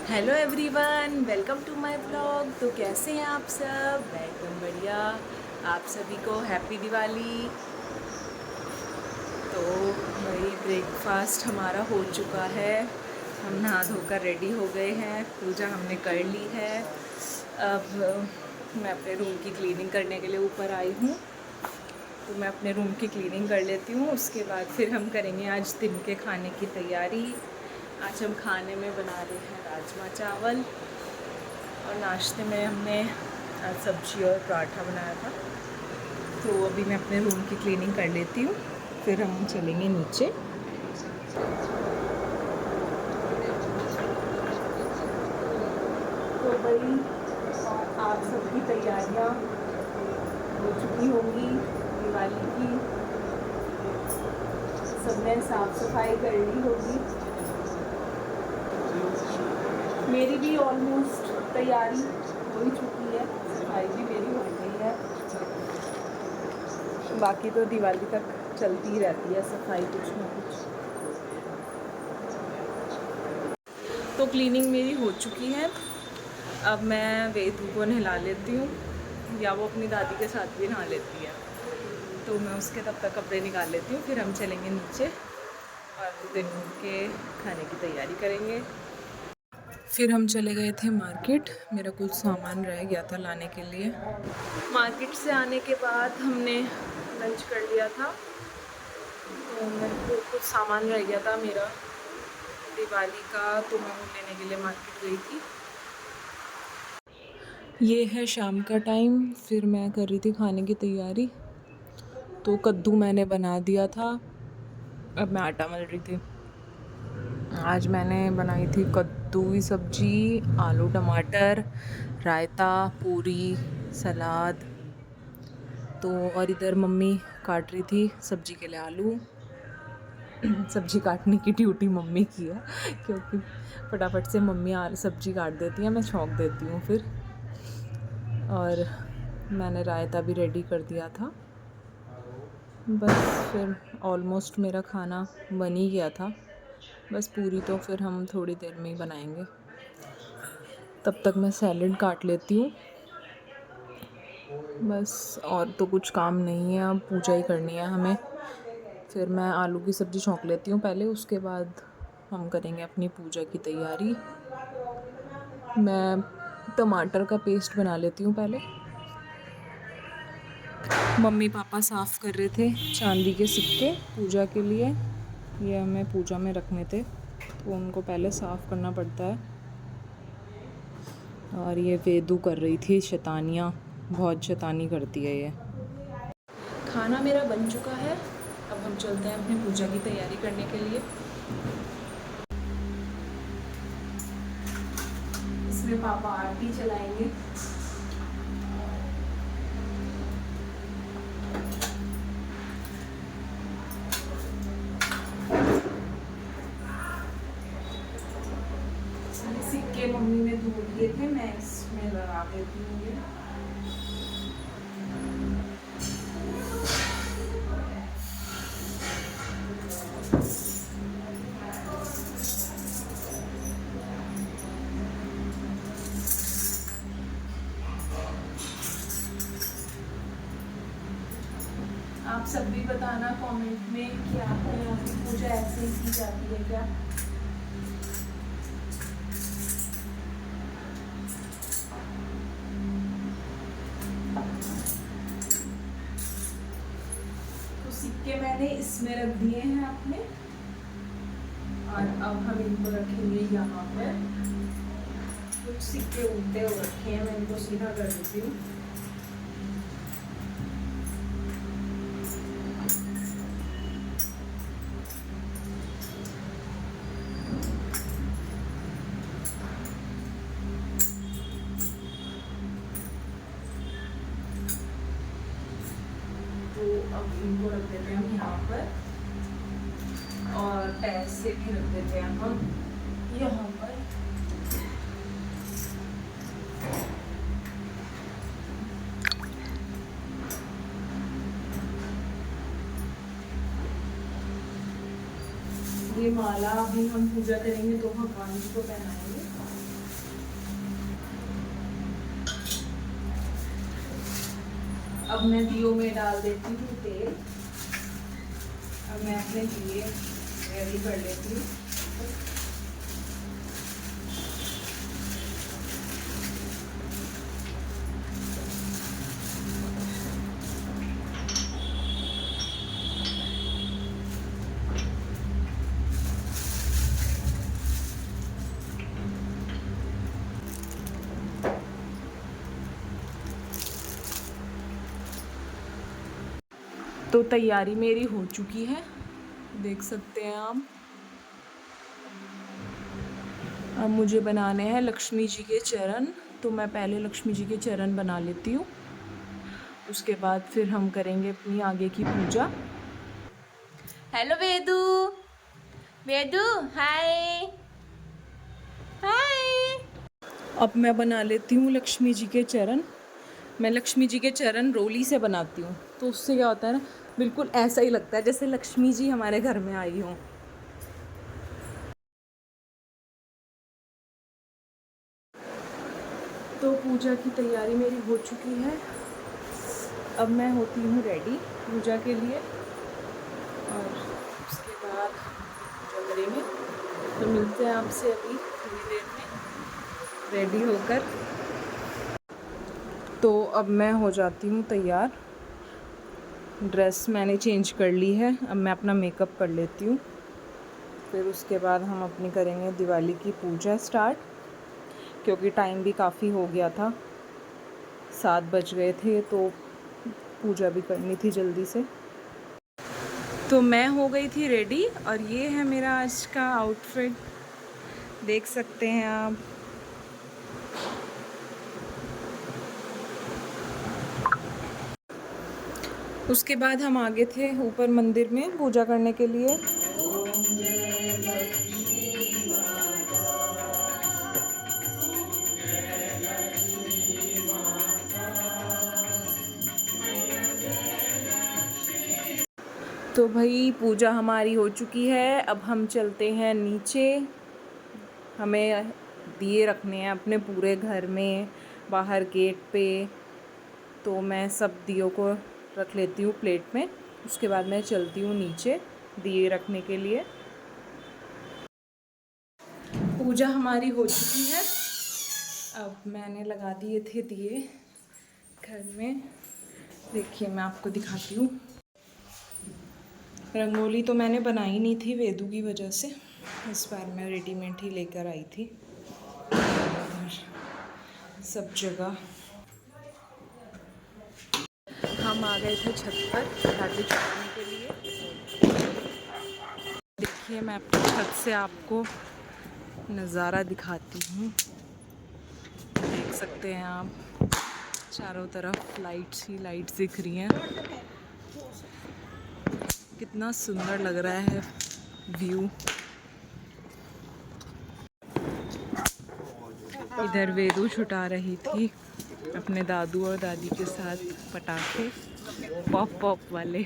Hello everyone, welcome to my blog. तो कैसे हैं आप सब? मैं एकदम बढ़िया। आप सभी को हैप्पी दिवाली। तो भाई ब्रेकफास्ट हमारा हो चुका है। हम नहा धोकर रेडी हो गए हैं, पूजा हमने कर ली है। अब मैं अपने रूम की क्लीनिंग करने के लिए ऊपर आई हूँ। तो मैं अपने रूम की क्लीनिंग कर लेती हूँ, उसके बाद फिर हम करेंगे आज दिन के खाने की तैयारी। आज हम खाने में बना रहे हैं राजमा चावल, और नाश्ते में हमने सब्जी और पराठा बनाया था। तो अभी मैं अपने रूम की क्लीनिंग कर लेती हूँ, फिर हम चलेंगे नीचे। तो भाई आप सबकी तैयारियाँ हो चुकी होंगी दिवाली की। सबने साफ़ सफाई कर ली होगी। मेरी भी ऑलमोस्ट तैयारी हो ही चुकी है, सफाई भी मेरी हो गई है। बाकी तो दिवाली तक चलती ही रहती है सफाई, कुछ ना कुछ। तो क्लीनिंग मेरी हो चुकी है। अब मैं वेदू को नहला लेती हूँ, या वो अपनी दादी के साथ भी नहा लेती है। तो मैं उसके तब तक कपड़े निकाल लेती हूँ, फिर हम चलेंगे नीचे और दिन के खाने की तैयारी करेंगे। फिर हम चले गए थे मार्केट, मेरा कुछ सामान रह गया था लाने के लिए। मार्केट से आने के बाद हमने लंच कर लिया था। तो मेरे को कुछ सामान रह गया था मेरा दिवाली का, तो मैं वो लेने के लिए मार्केट गई थी। ये है शाम का टाइम, फिर मैं कर रही थी खाने की तैयारी। तो कद्दू मैंने बना दिया था, अब मैं आटा मल रही थी। आज मैंने बनाई थी कद्दू की सब्जी, आलू टमाटर, रायता, पूरी, सलाद। तो और इधर मम्मी काट रही थी सब्जी के लिए आलू। सब्जी काटने की ड्यूटी मम्मी की है, क्योंकि फटाफट से मम्मी सब्जी काट देती है, मैं छौंक देती हूँ फिर। और मैंने रायता भी रेडी कर दिया था। बस फिर ऑलमोस्ट मेरा खाना बन ही गया था। बस पूरी तो फिर हम थोड़ी देर में ही बनाएंगे। तब तक मैं सैलेड काट लेती हूँ। बस और तो कुछ काम नहीं है, अब पूजा ही करनी है हमें। फिर मैं आलू की सब्ज़ी छौंक लेती हूँ पहले, उसके बाद हम करेंगे अपनी पूजा की तैयारी। मैं टमाटर का पेस्ट बना लेती हूँ पहले। मम्मी पापा साफ़ कर रहे थे चांदी के सिक्के पूजा के लिए, ये हमें पूजा में रखने थे, तो उनको पहले साफ़ करना पड़ता है। और ये वेदू कर रही थी शैतानियाँ, बहुत शैतानी करती है ये। खाना मेरा बन चुका है, अब हम चलते हैं अपनी पूजा की तैयारी करने के लिए। इसमें पापा आरती चलाएंगे। सिक्के मम्मी ने धो लिए थे, मैं इसमें लगा देती हूँ ये। आप सब भी बताना कमेंट में कि आपके यहाँ की पूजा ऐसे ही की जाती है क्या। तो सिक्के मैंने इसमें रख दिए हैं अपने, और अब हम इनको रखेंगे यहाँ पर। कुछ सिक्के उल्टे हो रखे हैं, मैं इनको सीधा कर देती हूँ। तो अब इनको रख देते हैं हम यहाँ पर, और पैसे भी रख देते हैं हम यहाँ पर। ये माला अभी हम पूजा करेंगे तो भगवान जी को पहनाएंगे। अब मैं दियो में डाल देती हूँ तेल। अब मैं अपने दिए रेडी कर लेती हूँ। तो तैयारी मेरी हो चुकी है, देख सकते हैं आप। अब मुझे बनाने हैं लक्ष्मी जी के चरण, तो मैं पहले लक्ष्मी जी के चरण बना लेती हूँ। उसके बाद फिर हम करेंगे अपनी आगे की पूजा। हेलो वेदू, वेदू हाय हाय। अब मैं बना लेती हूँ लक्ष्मी जी के चरण। मैं लक्ष्मी जी के चरण रोली से बनाती हूँ, तो उससे क्या होता है ना, बिल्कुल ऐसा ही लगता है जैसे लक्ष्मी जी हमारे घर में आई हों। तो पूजा की तैयारी मेरी हो चुकी है। अब मैं होती हूँ रेडी पूजा के लिए, और उसके बाद पूजा करेंगे। तो मिलते हैं आपसे अभी थोड़ी देर में रेडी होकर। तो अब मैं हो जाती हूँ तैयार, ड्रेस मैंने चेंज कर ली है। अब मैं अपना मेकअप कर लेती हूँ, फिर उसके बाद हम अपनी करेंगे दिवाली की पूजा स्टार्ट, क्योंकि टाइम भी काफ़ी हो गया था, 7 बज गए थे, तो पूजा भी करनी थी जल्दी से। तो मैं हो गई थी रेडी, और ये है मेरा आज का आउटफिट, देख सकते हैं आप। उसके बाद हम आगे थे ऊपर मंदिर में पूजा करने के लिए। तो भाई पूजा हमारी हो चुकी है, अब हम चलते हैं नीचे। हमें दिए रखने हैं अपने पूरे घर में, बाहर गेट पे। तो मैं सब दियों को रख लेती हूँ प्लेट में, उसके बाद मैं चलती हूँ नीचे दिए रखने के लिए। पूजा हमारी हो चुकी है, अब मैंने लगा दिए थे दिए घर में। देखिए मैं आपको दिखाती हूँ। रंगोली तो मैंने बनाई नहीं थी वेदू की वजह से, इस बार मैं रेडीमेड ही लेकर आई थी। और सब जगह हम आ गए थे छत पर पटाखे चलाने के लिए। देखिए मैं अपनी छत से आपको नज़ारा दिखाती हूँ, देख सकते हैं आप, चारों तरफ लाइट्स ही लाइट्स दिख रही हैं। कितना सुंदर लग रहा है व्यू। इधर वेदू छुटा रही थी अपने दादू और दादी के साथ पटाखे, पॉप पॉप वाले।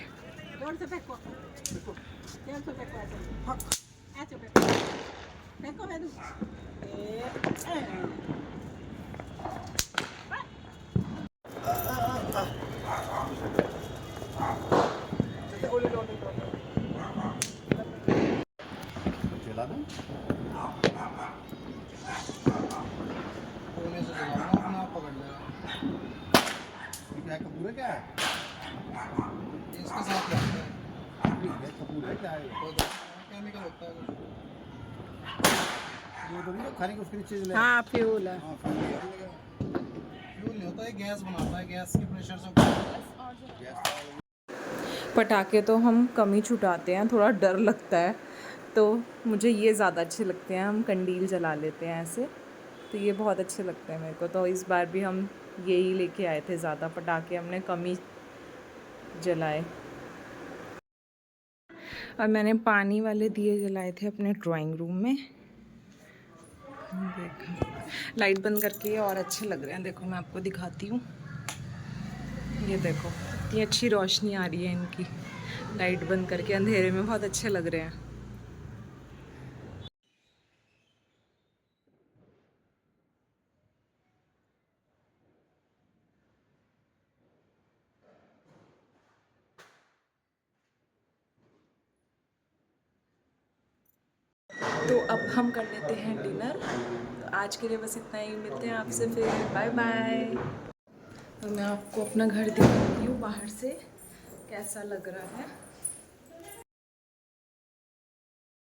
क्या कपूर है, क्या है इसके साथ कपूर है, क्या है केमिकल होता है कुछ, वो तो नहीं खाने की उसके नीचे। हाँ फ्यूल है। हाँ फ्यूल नहीं होता है, गैस बनाता है, गैस के प्रेशर से। पटाखे तो हम कम ही छुटाते हैं, थोड़ा डर लगता है, तो मुझे ये ज़्यादा अच्छे लगते हैं। हम कंडील जला लेते हैं ऐसे, तो ये बहुत अच्छे लगते हैं मेरे को। तो इस बार भी हम यही लेके आए थे, ज़्यादा पटाखे हमने कम ही जलाए। और मैंने पानी वाले दिए जलाए थे अपने ड्राइंग रूम में। देखो लाइट बंद करके और अच्छे लग रहे हैं। देखो मैं आपको दिखाती हूँ, ये देखो इतनी अच्छी रोशनी आ रही है इनकी, लाइट बंद करके अंधेरे में बहुत अच्छे लग रहे हैं। तो अब हम कर लेते हैं डिनर। तो आज के लिए बस इतना ही, मिलते हैं आपसे फिर, बाय बाय। तो मैं आपको अपना घर दिखाती हूँ बाहर से कैसा लग रहा है।